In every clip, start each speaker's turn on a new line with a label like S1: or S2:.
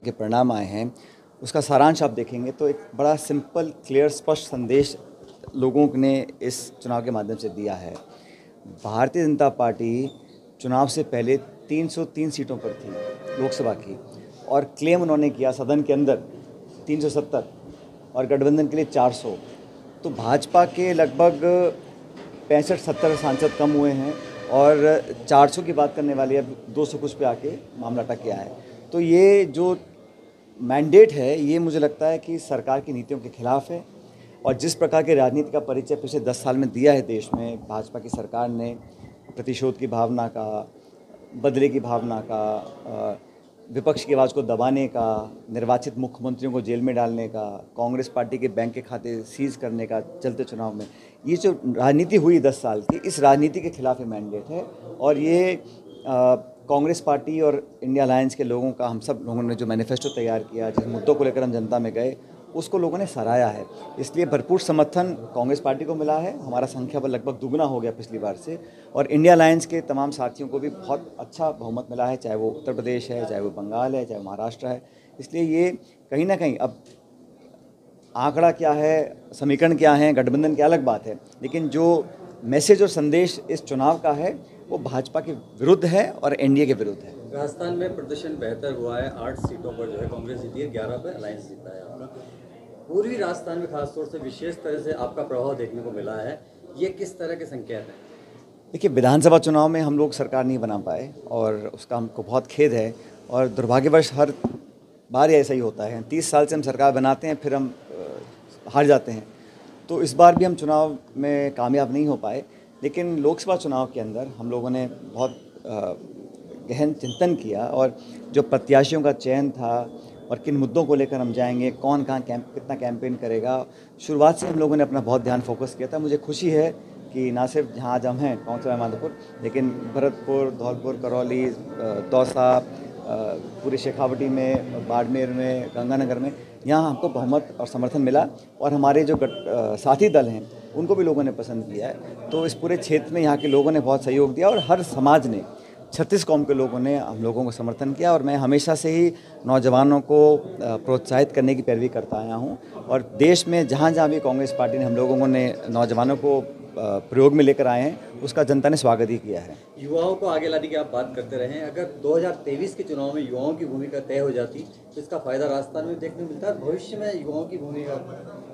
S1: के परिणाम आए हैं उसका सारांश आप देखेंगे तो एक बड़ा सिंपल, क्लियर, स्पष्ट संदेश लोगों ने इस चुनाव के माध्यम से दिया है। भारतीय जनता पार्टी चुनाव से पहले 303 सीटों पर थी लोकसभा की, और क्लेम उन्होंने किया सदन के अंदर 370 और गठबंधन के लिए 400। तो भाजपा के लगभग 65-70 सांसद कम हुए हैं और 400 की बात करने वाली अब 200 कुछ पे आके मामला अटक गया है। तो ये जो मैंडेट है ये मुझे लगता है कि सरकार की नीतियों के खिलाफ है, और जिस प्रकार के राजनीति का परिचय पिछले 10 साल में दिया है देश में भाजपा की सरकार ने, प्रतिशोध की भावना का, बदले की भावना का, विपक्ष की आवाज़ को दबाने का, निर्वाचित मुख्यमंत्रियों को जेल में डालने का, कांग्रेस पार्टी के बैंक के खाते सीज करने का चलते चुनाव में, ये जो राजनीति हुई 10 साल की, इस राजनीति के खिलाफ ये मैंडेट है। और ये कांग्रेस पार्टी और इंडिया अलायंस के लोगों का, हम सब लोगों ने जो मैनिफेस्टो तैयार किया, जिस मुद्दों को लेकर हम जनता में गए, उसको लोगों ने सराहा है। इसलिए भरपूर समर्थन कांग्रेस पार्टी को मिला है। हमारा संख्या बल लगभग दुगना हो गया पिछली बार से, और इंडिया अलायंस के तमाम साथियों को भी बहुत अच्छा बहुमत मिला है, चाहे वो उत्तर प्रदेश है, चाहे वो बंगाल है, चाहे वो महाराष्ट्र है। इसलिए ये कहीं ना कहीं, अब आंकड़ा क्या है, समीकरण क्या है, गठबंधन की अलग बात है, लेकिन जो मैसेज और संदेश इस चुनाव का है वो भाजपा के विरुद्ध है और एनडीए के विरुद्ध है।
S2: राजस्थान में प्रदर्शन बेहतर हुआ है, 8 सीटों पर जो है कांग्रेस जीती है, 11 पर अलायंस जीता है आपका। पूर्वी राजस्थान में खासतौर से विशेष तरह से आपका प्रभाव देखने को मिला है, ये किस तरह के संकेत हैं?
S1: देखिए, विधानसभा चुनाव में हम लोग सरकार नहीं बना पाए और उसका हमको बहुत खेद है, और दुर्भाग्यवश हर बार ऐसा ही होता है। 30 साल से हम सरकार बनाते हैं, फिर हम हार जाते हैं। तो इस बार भी हम चुनाव में कामयाब नहीं हो पाए, लेकिन लोकसभा चुनाव के अंदर हम लोगों ने बहुत गहन चिंतन किया, और जो प्रत्याशियों का चयन था और किन मुद्दों को लेकर हम जाएंगे, कौन कहाँ कितना कैंपेन करेगा, शुरुआत से हम लोगों ने अपना बहुत ध्यान फोकस किया था। मुझे खुशी है कि ना सिर्फ जहाँ आज हम हैं कौंसला माधोपुर, लेकिन भरतपुर, धौलपुर, करौली, दौसा, पूरे शेखावटी में, बाड़मेर में, गंगानगर में, यहाँ हमको बहुमत और समर्थन मिला, और हमारे जो साथी दल हैं उनको भी लोगों ने पसंद किया है। तो इस पूरे क्षेत्र में यहाँ के लोगों ने बहुत सहयोग दिया, और हर समाज ने, 36 कौम के लोगों ने हम लोगों को समर्थन किया। और मैं हमेशा से ही नौजवानों को प्रोत्साहित करने की पैरवी करता आया हूँ, और देश में जहाँ जहाँ भी कांग्रेस पार्टी ने हम लोगों ने नौजवानों को प्रयोग में लेकर आए हैं, उसका जनता ने स्वागत ही किया है।
S2: युवाओं को आगे लाने की आप बात करते रहे, अगर 2023 के चुनाव में युवाओं की भूमिका तय हो जाती तो इसका फायदा राजस्थान में देखने को मिलता है। भविष्य में युवाओं की भूमिका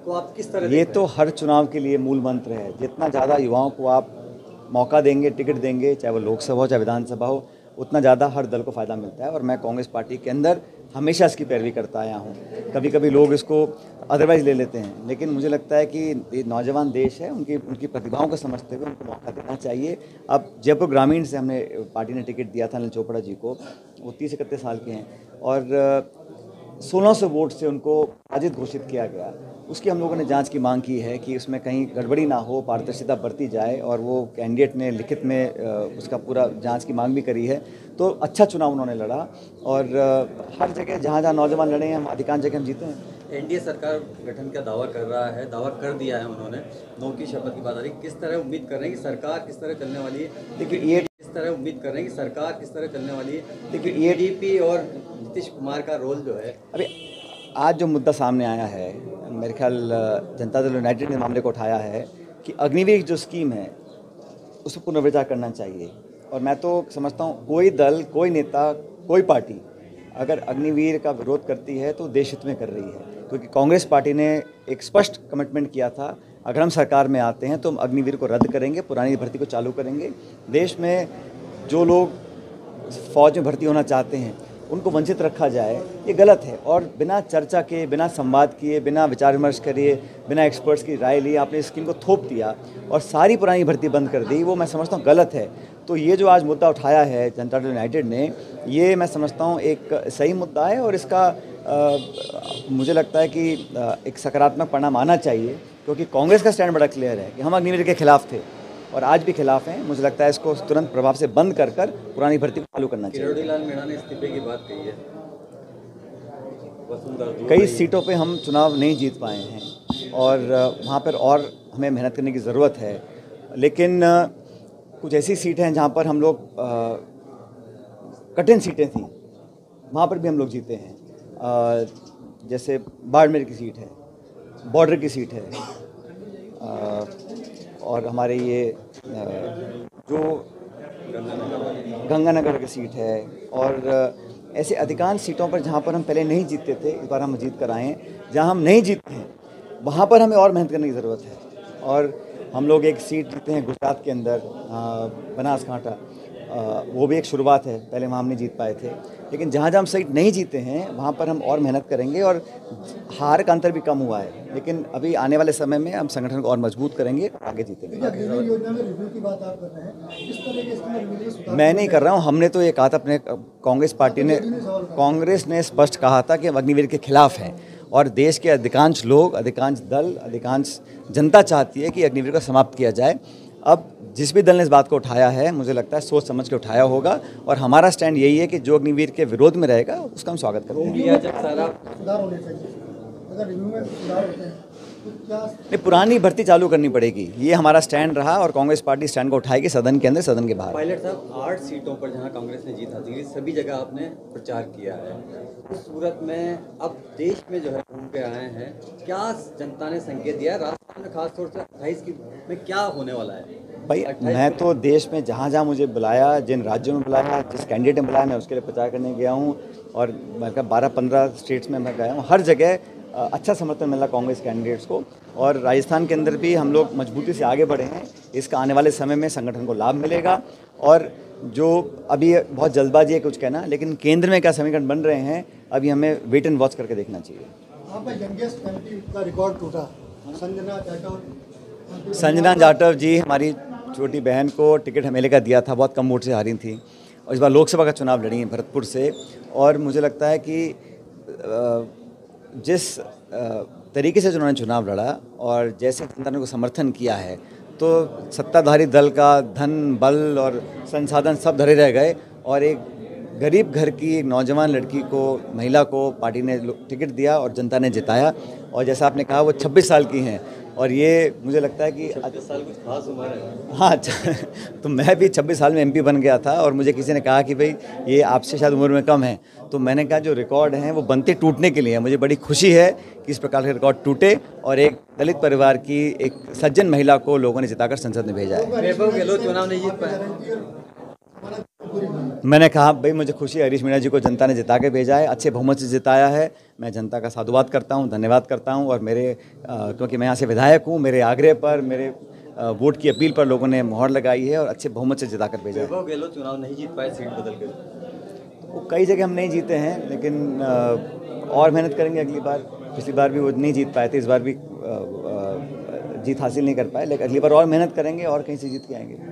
S2: को आप किस तरह?
S1: ये तो हर चुनाव के लिए मूल मंत्र है। जितना ज़्यादा युवाओं को आप मौका देंगे, टिकट देंगे, चाहे वो लोकसभा हो चाहे विधानसभा हो, उतना ज़्यादा हर दल को फ़ायदा मिलता है। और मैं कांग्रेस पार्टी के अंदर हमेशा इसकी पैरवी करता आया हूँ। कभी कभी लोग इसको अदरवाइज ले लेते हैं, लेकिन मुझे लगता है कि ये नौजवान देश है, उनकी प्रतिभाओं को समझते हुए उनको मौका देना चाहिए। अब जयपुर ग्रामीण से हमने पार्टी ने टिकट दिया था अनिल चोपड़ा जी को, वो 30-31 साल के हैं, और 1600 वोट से उनको पराजित घोषित किया गया। उसकी हम लोगों ने जांच की मांग की है कि उसमें कहीं गड़बड़ी ना हो, पारदर्शिता बरती जाए, और वो कैंडिडेट ने लिखित में उसका पूरा जांच की मांग भी करी है। तो अच्छा चुनाव उन्होंने लड़ा, और हर जगह जहाँ जहाँ नौजवान लड़े हैं, हम अधिकांश जगह हम जीते हैं।
S2: एनडीए सरकार गठन का दावा कर रहा है, दावा कर दिया है उन्होंने, 9 की शपथ की बात आ रही, किस तरह उम्मीद कर रहे हैं कि सरकार किस तरह चलने वाली है?
S1: देखिए, ये
S2: किस तरह उम्मीद कर रहे हैं कि सरकार किस तरह चलने वाली है?
S1: देखिए, ये
S2: टीडीपी और नीतीश कुमार का रोल जो है,
S1: अभी आज जो मुद्दा सामने आया है, मेरे ख्याल जनता दल यूनाइटेड ने मामले को उठाया है कि अग्निवीर जो स्कीम है उस पर पुनर्विचार करना चाहिए। और मैं तो समझता हूँ कोई दल, कोई नेता, कोई पार्टी अगर अग्निवीर का विरोध करती है तो देश हित में कर रही है, क्योंकि कांग्रेस पार्टी ने एक स्पष्ट कमिटमेंट किया था, अगर हम सरकार में आते हैं तो हम अग्निवीर को रद्द करेंगे, पुरानी भर्ती को चालू करेंगे। देश में जो लोग फौज में भर्ती होना चाहते हैं उनको वंचित रखा जाए, ये गलत है। और बिना चर्चा के, बिना संवाद किए, बिना विचार विमर्श करिए, बिना एक्सपर्ट्स की राय लिए आपने स्कीम को थोप दिया और सारी पुरानी भर्ती बंद कर दी, वो मैं समझता हूँ गलत है। तो ये जो आज मुद्दा उठाया है जनता दल यूनाइटेड ने, ये मैं समझता हूँ एक सही मुद्दा है, और इसका मुझे लगता है कि एक सकारात्मक परिणाम आना चाहिए, क्योंकि कांग्रेस का स्टैंड बड़ा क्लियर है कि हम अग्निवीर के खिलाफ थे और आज भी खिलाफ हैं। मुझे लगता है इसको तुरंत प्रभाव से बंद कर पुरानी भर्ती को चालू करना चाहिए।
S2: किरोड़ी लाल मीणा ने इस्तीफे की बात कही है।
S1: कई सीटों पे हम चुनाव नहीं जीत पाए हैं, और वहाँ पर और हमें मेहनत करने की ज़रूरत है, लेकिन कुछ ऐसी सीटें हैं जहाँ पर हम लोग कठिन सीटें थी, वहाँ पर भी हम लोग जीते हैं। जैसे बाड़मेर की सीट है, बॉर्डर की सीट है, और हमारे ये जो गंगानगर की सीट है, और ऐसे अधिकांश सीटों पर जहाँ पर हम पहले नहीं जीतते थे, इस बार हम जीत कर आए हैं। जहाँ हम नहीं जीतते हैं वहाँ पर हमें और मेहनत करने की ज़रूरत है। और हम लोग एक सीट जीते हैं गुजरात के अंदर, बनासकांठा, वो भी एक शुरुआत है, पहले वहाँ हम नहीं जीत पाए थे। लेकिन जहाँ जहाँ हम सीट नहीं जीते हैं वहाँ पर हम और मेहनत करेंगे, और हार का अंतर भी कम हुआ है। लेकिन अभी आने वाले समय में हम संगठन को और मजबूत करेंगे और आगे जीतेंगे।
S3: योजना में रिव्यू की बात आप कर रहे हैं, किस तरह के इसमें रिव्यू में सुधार?
S1: मैं नहीं कर रहा हूँ, हमने तो ये कहा था, अपने कांग्रेस ने स्पष्ट कहा था कि हम अग्निवीर के खिलाफ हैं, और देश के अधिकांश लोग, अधिकांश दल, अधिकांश जनता चाहती है कि अग्निवीर को समाप्त किया जाए। अब जिस भी दल ने इस बात को उठाया है, मुझे लगता है सोच समझ के उठाया होगा, और हमारा स्टैंड यही है कि जो अग्निवीर के विरोध में रहेगा उसका हम स्वागत करेंगे।
S3: सुधार होने चाहिए, अगर रिव्यू में सुधार होते हैं तो क्या?
S1: नहीं, पुरानी भर्ती चालू करनी पड़ेगी, ये हमारा स्टैंड रहा, और कांग्रेस पार्टी स्टैंड को उठाएगी, सदन के अंदर, सदन के बाहर।
S2: पायलट साहब, 8 सीटों पर जहां कांग्रेस ने जीत हासिल की, सभी जगह आपने प्रचार किया है। उस सूरत में अब देश में जो है घूम के आए हैं, क्या जनता ने संकेत दिया है राजस्थान में, खासतौर से 28 में क्या होने वाला है?
S1: भाई, मैं तो देश में जहाँ जहाँ मुझे बुलाया, जिन राज्यों में बुलाया, जिस कैंडिडेट ने बुलाया, मैं उसके लिए प्रचार करने गया हूँ, और मैं 12-15 स्टेट्स में मैं गया हूँ। हर जगह अच्छा समर्थन मिला कांग्रेस कैंडिडेट्स को, और राजस्थान के अंदर भी हम लोग मजबूती से आगे बढ़े हैं। इसका आने वाले समय में संगठन को लाभ मिलेगा, और जो अभी बहुत जल्दबाजी है कुछ कहना, लेकिन केंद्र में क्या समीकरण बन रहे हैं, अभी हमें वेट एंड वॉच करके देखना चाहिए।
S3: आपका यंगेस्ट एमपी का रिकॉर्ड टूटा,
S1: संजना जाटव जी हमारी छोटी बहन को टिकट हमेले का दिया था, बहुत कम वोट से हारी थी, और इस बार लोकसभा का चुनाव लड़ी हैं भरतपुर से। और मुझे लगता है कि जिस तरीके से उन्होंने चुनाव लड़ा और जैसे जनता ने को समर्थन किया है, तो सत्ताधारी दल का धन, बल और संसाधन सब धरे रह गए, और एक गरीब घर की एक नौजवान लड़की को, महिला को पार्टी ने टिकट दिया और जनता ने जिताया। और जैसा आपने कहा, वो 26 साल की हैं, और ये मुझे लगता है कि
S2: 26 साल कुछ खास उम्र है।
S1: हाँ, तो मैं भी 26 साल में एमपी बन गया था, और मुझे किसी ने कहा कि भाई ये आपसे शायद उम्र में कम है, तो मैंने कहा जो रिकॉर्ड हैं वो बनते टूटने के लिए है। मुझे बड़ी खुशी है कि इस प्रकार के रिकॉर्ड टूटे, और एक दलित परिवार की एक सज्जन महिला को लोगों ने जिताकर संसद में भेजा है।
S2: वैभव गहलोत चुनाव नहीं जीत पाए।
S1: मैंने कहा भाई मुझे खुशी है, हरीश मीणा जी को जनता ने जिता के भेजा है, अच्छे बहुमत से जिताया है। मैं जनता का साधुवाद करता हूं, धन्यवाद करता हूं, और मेरे क्योंकि मैं यहाँ से विधायक हूं, मेरे आग्रह पर, मेरे वोट की अपील पर लोगों ने मोहर लगाई है और अच्छे बहुमत से जिता कर भेजा है।
S2: वैभव गहलोत चुनाव नहीं जीत पाए सीट बदल कर,
S1: तो कई जगह हम नहीं जीते हैं, लेकिन और मेहनत करेंगे अगली बार। पिछली बार भी वो नहीं जीत पाए थे, इस बार भी जीत हासिल नहीं कर पाए, लेकिन अगली बार और मेहनत करेंगे और कहीं से जीत के आएंगे।